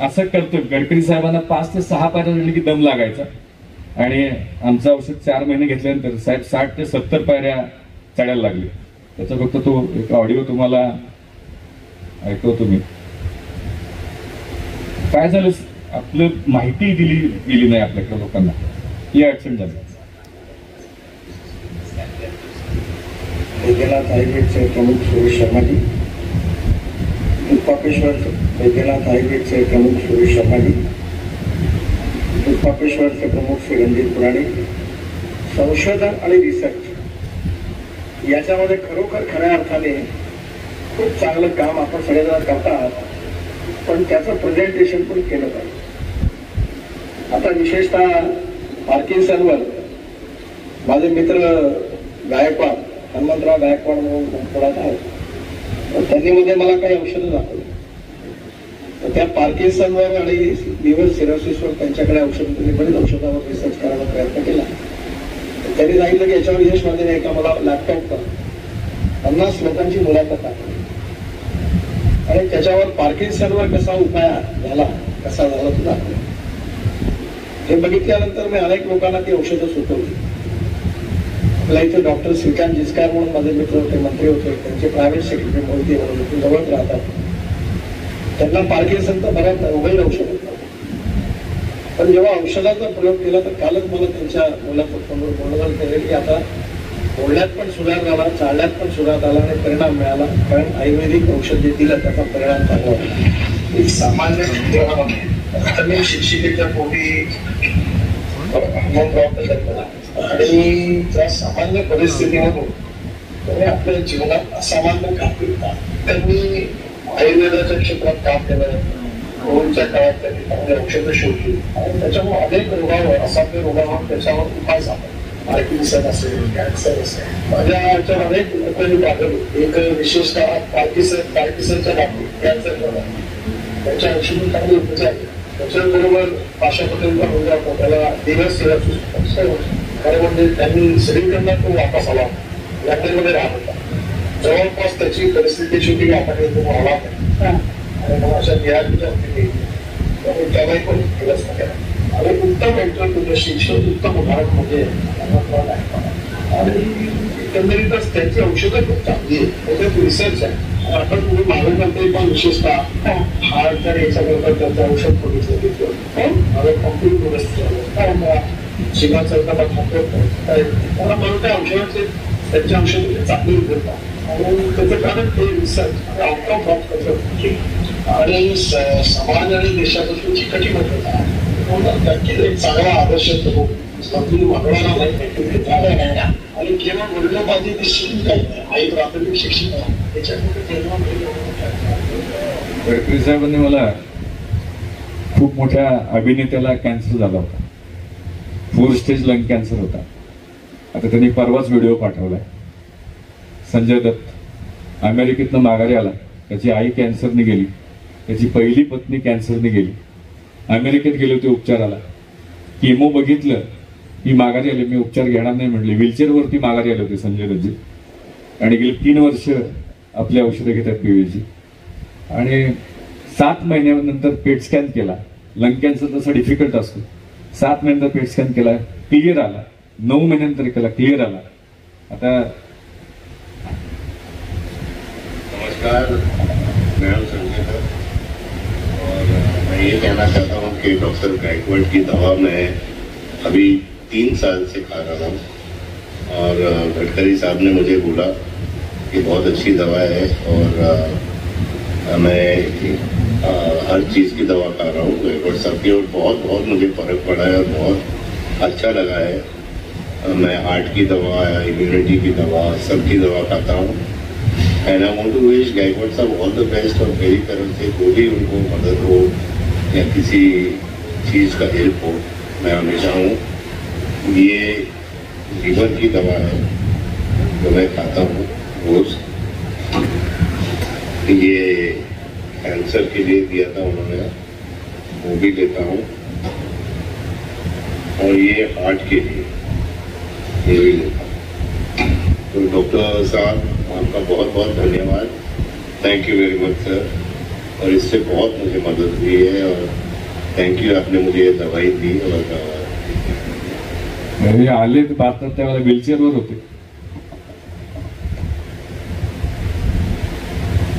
Speaker 1: असं करतोय. गडकरी साहेबांना 5 ते 6 पायऱ्या झाली की दम लागायचा आणि आमचं औषध 4 महिने घेतल्यानंतर साहेब 60 ते 70 पायऱ्या चढायला लागले. त्याचा फक्त तो एक ऑडिओ तुम्हाला ऐकवतो मी. काय झालं, आपलं माहिती दिली गेली नाही आपल्याकडे लोकांना, ही अडचण झाली.
Speaker 2: वैद्यनाथ आयुर्वेदचे प्रमुख सुरेश शर्माजी, वैद्यनाथ आयुर्वेदचे प्रमुख सुरेश शर्माजी, उत्पापेश्वरचे प्रमुख श्री रणजित पुराणे. संशोधन आणि रिसर्च याच्यामध्ये खरोखर खऱ्या अर्थाने खूप चांगलं काम आपण सगळेजण करतात, पण त्याचं प्रेझेंटेशन पण केलं पाहिजे. आता विशेषतः पार्किन्सनवर माझे मित्र गायकवाड, हनुमंतराव गायकवाड म्हणून पुण्यात आहेत, त्यांनी मध्ये मला काही औषधं दाखवली. त्या पार्किन्सनवर आणि लिव्हर सिरोसिसवर त्यांच्याकडे औषध, त्यांनी बरेच औषधावर रिसर्च करायला प्रयत्न केला. त्यांनी सांगितलं की याच्यावर यश मध्ये नाही का, मला लॅपटॉपवर 50 लोकांची मुलाखत टाकली आणि त्याच्यावर पार्किन्सनवर कसा उपाय झाला, कसा झाला तो दाखवला. हे बघितल्यानंतर मी अनेक लोकांना ती औषधं सुचवली. आपल्या इथे डॉक्टर श्रीकांत जिचकार म्हणून माझे मित्र होते, मंत्री होते, त्यांचे प्रायव्हेट सेक्रेटरी मोहिते म्हणून ते जवळ राहतात. त्यांना पार्किन्सन तर बऱ्याच उभे औषध होतं, पण जेव्हा औषधाचा प्रयोग केला तर कालच मला त्यांच्या मुलाखतीवर बोलणं झालं की आता बोलण्यात पण सुधार झाला, चालण्यात पण सुधार झाला आणि परिणाम मिळाला, कारण आयुर्वेदिक औषध जे दिलं त्याचा परिणाम चांगला होता. एक सामान्य शिक्षिकेच्या पोटी प्राप्त झाला आणि त्या सामान्य परिस्थितीमधून त्यांनी आपल्या जीवनात असामान्य काम केलं. त्यांनी आयुर्वेदाच्या क्षेत्रात काम केलं, कोविडच्या काळात त्यांनी चांगली औषधं शोधली आणि त्याच्यामुळे अनेक रोगावर, असाध्य रोगावर त्याच्यावर उपाय झाला. पार्किन्सन असेल, कॅन्सर असेल, माझ्या याच्यावर अनेक लोकांनी पाठवली. एक विशेषतः पार्किन्सनच्या बाबतीत कॅन्सर त्याच्या औषधी चांगली उपचार, त्याच्याबरोबर अशा पद्धतीचा मुलगा पोटाला दिवस खरं म्हणजे त्यांनी सगळीकडनं तो वापस आला, लंडनमध्ये राहत होता. जवळपास त्याची परिस्थिती होती की आपण तो आला आणि मग अशा निराशेच्या त्यालाही पण केलंच नाही. आणि उत्तम इंटरव्ह्यू तुझं शिक्षण उत्तम उदाहरण म्हणजे आणि एकंदरीतच त्यांची औषधं खूप चांगली आहे, त्याच्यात रिसर्च आहे. आपण तुम्ही मानवमध्ये पण विशेषतः हार्ट तर याच्याबरोबर त्याचं औषध बघितलं तिथं मला कम्प्लीट व्यवस्थित शिमा चौकाला मला म्हणून त्या औषधाचे त्यांच्या औषध चांगली उपयोगतात आणि त्याचं कारण ते रिसर्च आणि आउटकम प्राप्त करतात आणि समाज आणि देशापासून चिकटी म्हणतात नक्कीच एक चांगला आदर्श तो समजून वागवायला माहिती आणि केवळ बोललं पाहिजे ते शिकून काही नाही. आई प्राथमिक शिक्षिका
Speaker 1: गडकरी साहेबांनी मला खूप मोठ्या अभिनेत्याला कॅन्सर झाला होता, 4 स्टेज लंग कॅन्सर होता. आता त्यांनी परवाच व्हिडिओ पाठवलाय. संजय दत्त अमेरिकेतनं माघारी आला, त्याची आई कॅन्सरने गेली, त्याची पहिली पत्नी कॅन्सरने गेली. अमेरिकेत गेले होते उपचाराला, केमो बघितलं की माघारी आले, मी उपचार घेणार नाही म्हटले. व्हीलचेअरवरती माघारी आले होते संजय दत्तजी आणि गेली 3 वर्ष आपली औषधं घेतात पीव्हीची. आणि 7 महिन्यानंतर पेट स्कॅन केला. लंग कॅन्सर तसा डिफिकल्ट असतो. 7 महिन्यानंतर पेट स्कॅन केला, क्लिअर आला. 9 महिन्यानंतर केला, क्लिअर आला. आता
Speaker 3: नमस्कार, मैं हूं संजय दत्त और मैं ये कहना चाहता हूँ कि डॉक्टर गायकवाड़ की दवा मैं अभी 3 साल से खा रहा हूँ और गडकरी साहब ने मुझे बोला कि बहुत अच्छी दवा है और मैं हर चीज़ की दवा खा रहा हूँ गायकवाड़ साहब की और बहुत बहुत मुझे फ़र्क पड़ा है और बहुत अच्छा लगा है. मैं हार्ट की दवा, इम्यूनिटी की दवा, सबकी दवा खाता हूँ. And I want to wish Gaikwad साहब ऑल द बेस्ट और मेरी तरफ से कोई भी उनको मदद हो या किसी चीज़ का हेल्प हो मैं हमेशा हूँ. ये लीवर की दवा है जो मैं खाता हूँ रोज. ये कैंसर के लिए दिया था उन्होंने, वो भी लेता हूँ और ये हार्ट के लिए ये भी लेता हूँ. तो डॉक्टर साहब आपका बहुत बहुत धन्यवाद. Thank you very much sir. और इससे बहुत मुझे मदद हुई है और थैंक यू, आपने मुझे ये दवाई दी. और
Speaker 1: आले भारतात त्यावेळेला व्हीलचेअरवर होते.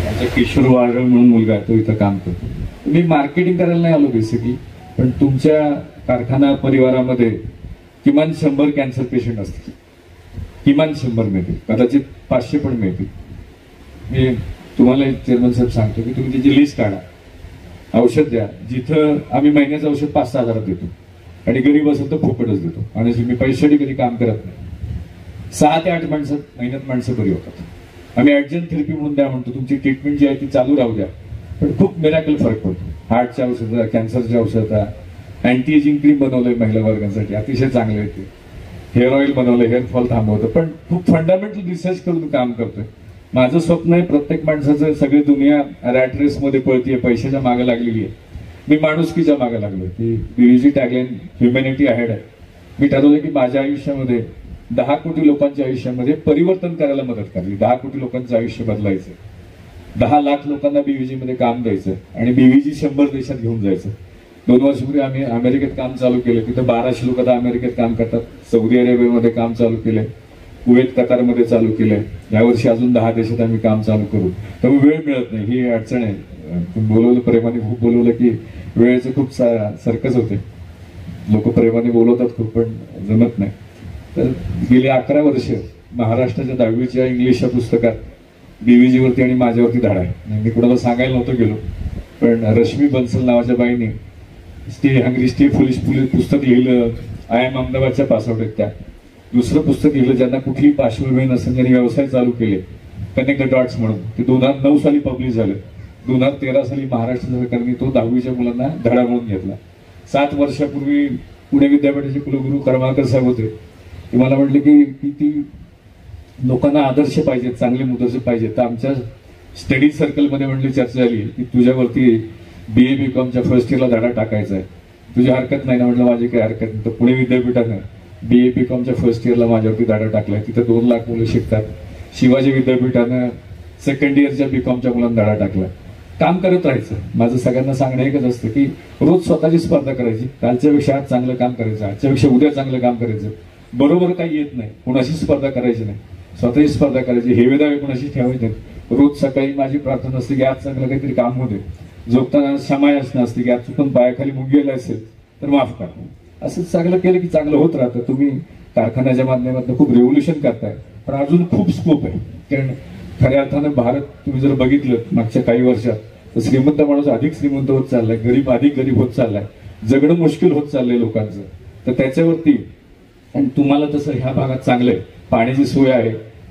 Speaker 1: आमचा किशोर वाडळ म्हणून मुलगा आहे, तो इथं काम करतो. मी मार्केटिंग करायला नाही आलो बेसिकली, पण तुमच्या कारखाना परिवारामध्ये किमान 100 कॅन्सर पेशंट असतील, किमान 100 मिळतील, कदाचित 500 पण मिळतील. मी तुम्हाला चेअरमन साहेब सांगतो की तुम्ही त्याची लिस्ट काढा, औषध द्या. जिथं आम्ही महिन्याचं औषध 5-6 हजारात देतो आणि गरीब असेल तर फुकटच देतो. आणि मी पैशासाठी कधी काम करत नाही. 6 ते 8 महिन्यात माणसं बरी होतात. आम्ही ऍडजंट थेरपी म्हणून द्या म्हणतो, तुमची ट्रीटमेंट जी आहे ती चालू राहू द्या, पण खूप मिरॅकल फरक पडतो. हार्टच्या औषधं, कॅन्सरच्या औषधं, अँटी एजिंग क्रीम बनवलंय महिला वर्गांसाठी, अतिशय चांगले आहे ते. हेअर ऑइल बनवलं, हेअर फॉल थांबवतं. पण खूप फंडामेंटल रिसर्च करून काम करतोय. माझं स्वप्न आहे प्रत्येक माणसाचं, सगळी दुनिया रॅट रेस मध्ये पळतीये, पैशाच्या मागे लागलेली आहे. मी माणुसकीच्या मागे लागलो की बीव्हीजी टॅगलाईन ह्युमॅनिटी अहेड आहे. मी ठरवलं की माझ्या आयुष्यामध्ये 10 कोटी लोकांच्या आयुष्यामध्ये परिवर्तन करायला मदत करावी. 10 कोटी लोकांचं आयुष्य बदलायचं, 10 लाख लोकांना बीव्हीजी मध्ये काम द्यायचं आणि बीव्हीजी 100 देशात घेऊन जायचं. 2 वर्षापूर्वी आम्ही अमेरिकेत काम चालू केलं. तिथं 1200 लोक आता अमेरिकेत काम करतात. सौदी अरेबियामध्ये काम चालू केलंय, कुवेत, कतारमध्ये चालू केलंय. यावर्षी अजून 10 देशात आम्ही काम चालू करू. त्यामुळे वेळ मिळत नाही, ही अडचण आहे. बोलवलं प्रेमाने, खूप बोलवलं की वेळेचं खूप सर्कस होते. लोक प्रेमाने बोलवतात खूप, पण जमत नाही. तर गेली 11 वर्ष महाराष्ट्राच्या 10वीच्या इंग्लिशच्या पुस्तकात बीव्हीजी वरती आणि माझ्यावरती धाडा आहे. मी कुणाला सांगायला नव्हतं गेलो, पण रश्मी बन्सल नावाच्या बाईने स्टे हंग्री स्टे फुलिश पुस्तक लिहिलं. आय एम अहमदाबादच्या पासआउट आहेत त्या. दुसरं पुस्तक लिहिलं ज्यांना कुठली पार्श्वभूमी नसेल, ज्यांनी व्यवसाय चालू केले, कनेक्ट द डॉट्स म्हणून. ते 2009 साली पब्लिश झालं. 2013 साली महाराष्ट्र सरकारने तो 10वीच्या मुलांना धडा म्हणून घेतला. 7 वर्षापूर्वी पुणे विद्यापीठाचे कुलगुरू करमाळकर साहेब होते. ते मला म्हटले की ती लोकांना आदर्श पाहिजेत, चांगले मुदर्श पाहिजेत. तर आमच्या स्टडी सर्कलमध्ये म्हटली चर्चा झाली की तुझ्यावरती BA BCOMच्या फर्स्ट इयरला धडा टाकायचा आहे. तुझी हरकत नाही ना? म्हटलं माझी काही हरकत नाही. तर पुणे विद्यापीठानं BA BCOMच्या फर्स्ट इयरला माझ्यावरती दाडा टाकलाय. तिथं 2 लाख मुलं शिकतात. शिवाजी विद्यापीठानं सेकंड इयरच्या BCOMच्या मुलांना दाडा टाकला. काम करत राहायचं. माझं सगळ्यांना सांगणं एकच असतं की रोज स्वतःची स्पर्धा करायची. कालच्यापेक्षा आज चांगलं काम करायचं, आजच्यापेक्षा उद्या चांगलं काम करायचं. बरोबर काही येत नाही, कुणाशी स्पर्धा करायची नाही, स्वतःची स्पर्धा करायची. हेवे दावे कुणाशी ठेवायचे नाही. रोज सकाळी माझी प्रार्थना असते की आज चांगलं काहीतरी काम होते. झोपताना क्षमायाचना असते की आज चुकून पायाखाली मुग गेला असेल तर माफ करा. असं चांगलं केलं की चांगलं होत राहतं. तुम्ही कारखान्याच्या माध्यमातून खूप रेव्होल्युशन करताय, पण अजून खूप स्कोप आहे. कारण खऱ्या अर्थानं भारत तुम्ही जर बघितलं मागच्या काही वर्षात, तर श्रीमंत माणूस अधिक श्रीमंत होत चाललाय, गरीब अधिक गरीब होत चाललाय, जगणं मुश्किल होत चाललंय लोकांचं. तर त्याच्यावरती आणि तुम्हाला तसं ह्या भागात चांगलंय, पाण्याची सोय आहे,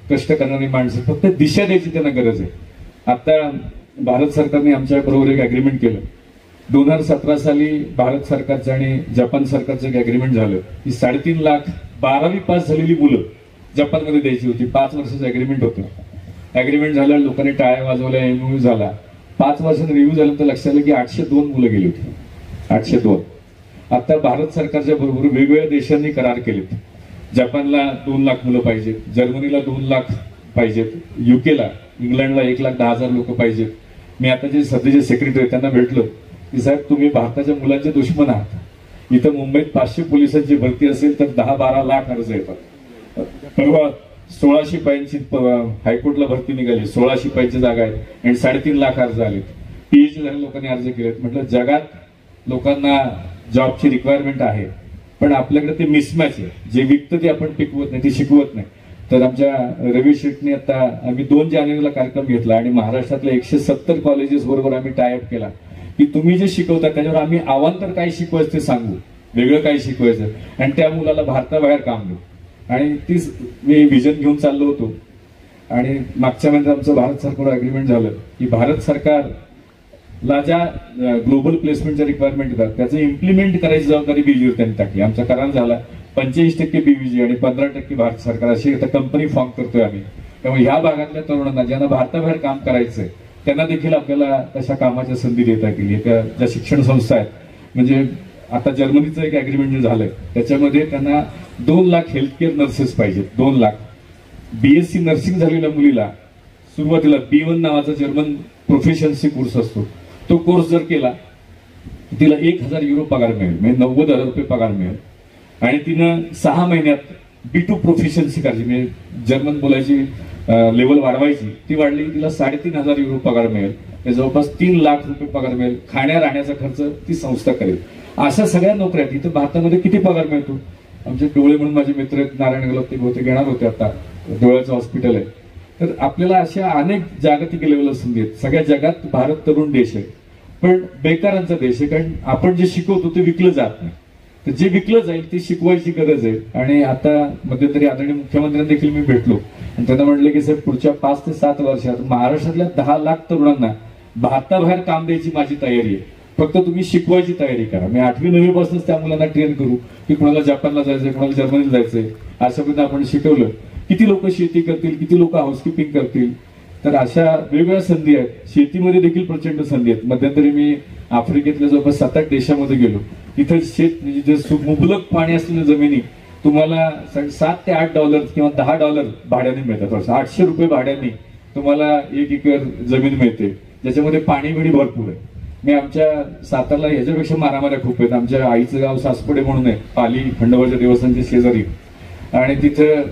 Speaker 1: कष्ट करणारी माणसं, फक्त दिशा द्यायची त्यांना गरज आहे. आता भारत सरकारने आमच्या बरोबर एक अग्रीमेंट केलं. 2017 साली भारत सरकारचं आणि जपान सरकारचं एक अग्रीमेंट झालं की 3.5 लाख 12वी पास झालेली मुलं जपानमध्ये द्यायची होती. 5 वर्षाचं अग्रीमेंट होतं. अग्रीमेंट झालं, लोकांनी टाळ्या वाजवल्या, MOU झाला. 5 वर्षांनी रिव्ह्यू झाल्यानंतर लक्षात आलं की 802 मुलं गेली होती. 802. आता भारत सरकारच्या बरोबर वेगवेगळ्या देशांनी करार केलेत. जपानला 2 लाख मुलं पाहिजेत, जर्मनीला 2 लाख पाहिजेत, युकेला, इंग्लंडला 1,10,000 लोक पाहिजेत. मी आता जे सध्याचे सेक्रेटरी त्यांना भेटलो की साहेब तुम्ही भारताच्या मुलांचे दुश्मन आहात. इथं मुंबईत 500 पोलिसांची भरती असेल तर 10-12 लाख अर्ज येतात. परवा 16 शिपायांची हायकोर्टला भरती निघाली, 16 शिपायांची जागा आहे आणि 3.5 लाख अर्ज आलेत. PhD झालेल्या लोकांनी अर्ज केलेत. म्हटलं जगात लोकांना जॉबची रिक्वायरमेंट आहे, पण आपल्याकडे ते मिसमॅच आहे. जे विकतं ते आपण टिकवत नाही, ते शिकवत नाही. तर आमच्या रवी शेटने आता आम्ही 2 जानेवारीला कार्यक्रम घेतला आणि महाराष्ट्रातल्या 170 कॉलेजेस बरोबर आम्ही टायअप केला की तुम्ही जे शिकवता त्याच्यावर आम्ही अवांतर काय शिकवायचं ते सांगू, वेगळं काय शिकवायचं आणि त्या मुलाला भारताबाहेर काम देऊ. आणि तीच मी व्हिजन घेऊन चाललो होतो. आणि मागच्या महिन्यात आमचं भारत सरकार अग्रीमेंट झालं की भारत सरकारला ज्या ग्लोबल प्लेसमेंटच्या रिक्वायरमेंट येतात त्याचं इम्प्लिमेंट करायची जबाबदारी BGवर त्यांनी टाकली. आमचा करार झाला. 85% BVG आणि 15% भारत सरकार अशी आता कंपनी फॉर्म करतोय आम्ही. त्यामुळे ह्या भागातल्या तरुणांना ज्यांना भारताबाहेर काम करायचंय त्यांना देखील आपल्याला तशा कामाच्या संधी देता येतील. ज्या शिक्षण संस्था आहेत, म्हणजे आता जर्मनीचं एक अग्रीमेंट झालंय त्याच्यामध्ये त्यांना 2 लाख हेल्थकेअर नर्सेस पाहिजेत. 2 लाख. BSc नर्सिंग झालेल्या मुलीला सुरुवातीला B1 नावाचा जर्मन प्रोफेशन्सी कोर्स असतो. तो कोर्स जर केला तिला 1,000 युरो पगार मिळेल, म्हणजे 90,000 रुपये पगार मिळेल. आणि तिनं 6 महिन्यात B2 प्रोफेशन्सी करायची, म्हणजे जर्मन बोलायची लेवल वाढवायची. ती वाढली की तिला 3,500 युरो पगार मिळेल, जवळपास 3 लाख रुपये पगार मिळेल. खाण्या राहण्याचा खर्च ती संस्था करेल. अशा सगळ्या नोकऱ्या आहेत. इथं भारतामध्ये किती पगार मिळतो? आमचे डोळे म्हणून माझे मित्र आहेत नारायण गलत, ते बहुतेक घेणार होते, आता डोळ्याचं हॉस्पिटल आहे. तर आपल्याला अशा अनेक जागतिक लेवलला संधी आहेत. सगळ्या जगात भारत तरुण देश आहे, पण बेकारांचा देश आहे. कारण आपण जे शिकवतो ते विकलं जात नाही. तर जे विकलं जाईल ते शिकवायची गरज आहे. आणि आता मध्यंतरी आदरणीय मुख्यमंत्र्यांना देखील मी भेटलो आणि त्यांना म्हटलं की साहेब पुढच्या 5 ते 7 वर्षात महाराष्ट्रातल्या 10 लाख तरुणांना भारताबाहेर काम द्यायची माझी तयारी आहे. फक्त तुम्ही शिकवायची तयारी करा. मी 8वी-9वी पासूनच त्या मुलांना ट्रेन करू की कोणाला जपानला जायचंय, कोणाला जर्मनीला जायचंय. अशा पद्धतीने आपण शिकवलं. किती लोक शेती करतील, किती लोक हाऊसकीपिंग करतील. तर अशा वेगवेगळ्या संधी आहेत. शेतीमध्ये देखील प्रचंड संधी आहेत. मध्यंतरी मी आफ्रिकेतल्या जवळपास 7-8 देशामध्ये गेलो. तिथं शेत म्हणजे जे मुबलक पाणी असलेल्या जमिनी तुम्हाला $7 ते $8 किंवा $10 भाड्याने मिळतात. 800 रुपये भाड्याने तुम्हाला 1 एकर जमीन मिळते, ज्याच्यामध्ये पाणी बिणी भरपूर आहे. मी आमच्या सातारला ह्याच्यापेक्षा मारामाऱ्या खूप आहेत. आमच्या आईचं गाव सासपडे म्हणून आहे, पाली खंडोबाच्या देवस्थानच्या शेजारी. आणि तिथं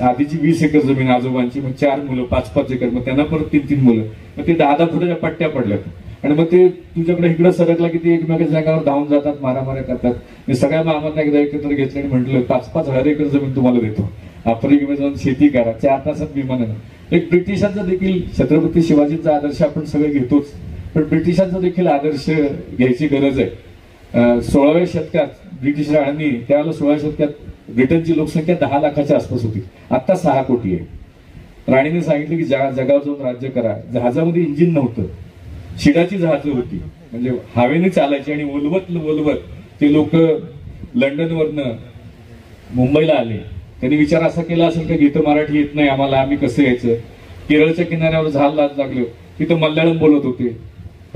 Speaker 1: आधीची 20 एकर जमीन आजोबांची, मग 4 मुलं, 5-5 एकर, मग त्यांना परत 3-3 मुलं, मग ते 10-10 फुटाच्या पट्ट्या पडल्यात. आणि मग ते तुझ्याकडे इकडं सरकला की ते एकमेकाच्या जागावर धावून जातात, मारामाऱ्या करतात. मी सगळ्या मामांना एकदा एकत्र घेतलं आणि म्हटलं 5-5 हजार एकर जमीन तुम्हाला देतो, आफ्रिकेमध्ये जाऊन शेती करा, 4 तासात विमानानं. एक ब्रिटिशांचा देखील, छत्रपती शिवाजींचा आदर्श आपण सगळे घेतोच, पण ब्रिटिशांचा देखील आदर्श घ्यायची गरज आहे. 16व्या शतकात ब्रिटिश राणी, त्यावेळेला 16व्या शतकात ब्रिटनची लोकसंख्या 10 लाखाच्या आसपास होती. आता 6 कोटी आहे. राणीने सांगितलं की जगावर जाऊन राज्य करा. जहाजामध्ये इंजिन नव्हतं, शिडाची जहाजं होती, म्हणजे हवेने चालायची. आणि वलवत ते लोक लंडनवरनं मुंबईला आले. त्यांनी विचार असा केला असेल की इथं मराठी येत नाही आम्हाला, आम्ही कसं यायचं. केरळच्या किनाऱ्यावर झाल लागलं, तिथं मल्याळम बोलत होते,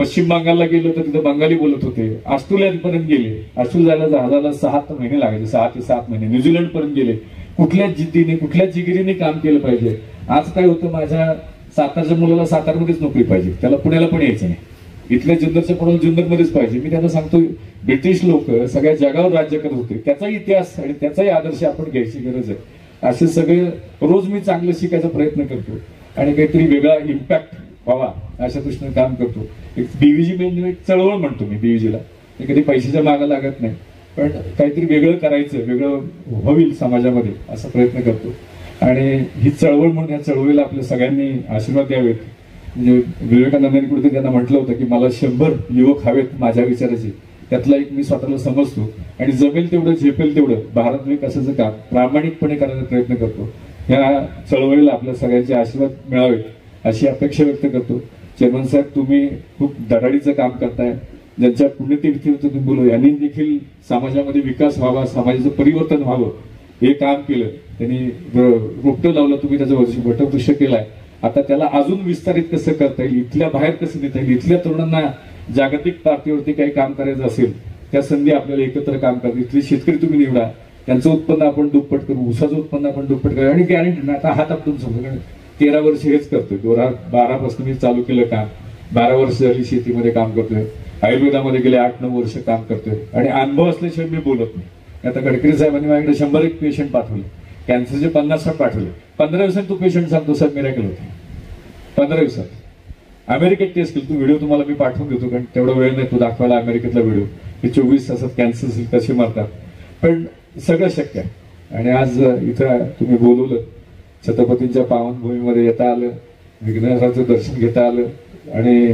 Speaker 1: पश्चिम बंगालला गेलो तर तिथं बंगाली बोलत होते. ऑस्ट्रेलियापर्यंत गेले, ऑस्ट्रेलियाला जहाजाला 6 महिने लागायचे, 6 ते 7 महिने. न्यूझीलंड पर्यंत गेले. कुठल्या जिद्दीने, कुठल्या जिगिरीने काम केलं पाहिजे. आज काय होतं, माझ्या सातारच्या मुलाला सातारमध्येच नोकरी पाहिजे, त्याला पुण्याला पण यायचं नाही. इथल्या जुन्नरच्या कोणाला जुन्नरमध्येच पाहिजे. मी त्यांना सांगतो, ब्रिटिश लोक सगळ्या जगावर राज्य करत होते, त्याचाही इतिहास आणि त्याचाही आदर्श आपण घ्यायची गरज आहे. असे सगळे रोज मी चांगलं शिकायचा प्रयत्न करतो आणि काहीतरी वेगळा इम्पॅक्ट व्हावा अशा दृष्टीने काम करतो. एक बीव्हीजी म्हणजे एक चळवळ म्हणतो मी बीव्हीजीला. कधी पैशाच्या मागे लागत नाही, पण काहीतरी वेगळं करायचं, वेगळं होईल समाजामध्ये असा प्रयत्न करतो. आणि ही चळवळ म्हणून या चळवळीला आपल्या सगळ्यांनी आशीर्वाद द्यावेत. म्हणजे विवेकानंदांनी कुठे त्यांना म्हटलं होतं की मला 100 युवक हवेत माझ्या विचाराचे, त्यातला एक मी स्वतःला समजतो आणि जमेल तेवढं, झेपेल तेवढं भारत विकासाचं काम प्रामाणिकपणे करण्याचा प्रयत्न करतो. या चळवळीला आपल्या सगळ्यांचे आशीर्वाद मिळावेत अशी अपेक्षा व्यक्त करतो. चेअरमन साहेब, तुम्ही खूप धडाडीचं काम करताय. ज्यांच्या पुण्यतिथी तुम्ही बोलू, यांनी देखील समाजामध्ये विकास व्हावा, समाजाचं परिवर्तन व्हावं हे काम केलं. त्यांनी रोपटं लावलं, तुम्ही त्याचं वटवृक्ष केलाय. आता त्याला अजून विस्तारित कसं करता येईल, इथल्या बाहेर कसं नेता येईल, इथल्या तरुणांना जागतिक पातळीवरती काही काम करायचं असेल त्या संधी आपल्याला एकत्र काम करतात. इथले शेतकरी तुम्ही निवडा, त्यांचं उत्पन्न आपण दुप्पट करू, ऊसाचं उत्पन्न आपण दुप्पट करू. आणि गॅरंटी ना, आता हात आपटून समजा, 13 वर्ष हेच करतोय. 2012 पासून मी चालू केलं काम, 12 वर्ष झाली शेतीमध्ये काम करतोय, आयुर्वेदामध्ये गेले 8-9 वर्ष काम करतोय. आणि अनुभव असल्याशिवाय मी बोलत नाही. आता गडकरी साहेबांनी माझ्याकडे 101 पेशंट पाठवले, कॅन्सरचे 50 पाठवले. 15 दिवसांत तो पेशंट सांगतो साहेब मिरॅकल होते. 15 दिवसात अमेरिकेत टेस्ट केली. तो व्हिडिओ तुम्हाला मी पाठवून देतो, कारण तेवढा वेळ नाही तो दाखवायला अमेरिकेतला व्हिडिओ. हे 24 तासात कॅन्सर कसे मारतात, पण सगळं शक्य आहे. आणि आज इथं तुम्ही बोलवलं, छत्रपतींच्या पावनभूमीमध्ये येता आलं, विघ्नेश्वराचं दर्शन घेता आलं आणि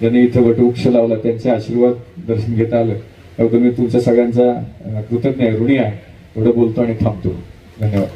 Speaker 1: ज्यांनी इथं वटवृक्ष लावला त्यांचे आशीर्वाद दर्शन घेता आलं. त्याबद्दल मी तुमच्या सगळ्यांचा कृतज्ञ आहे, ऋणी आहे. एवढं बोलतो आणि थांबतो. धन्यवाद.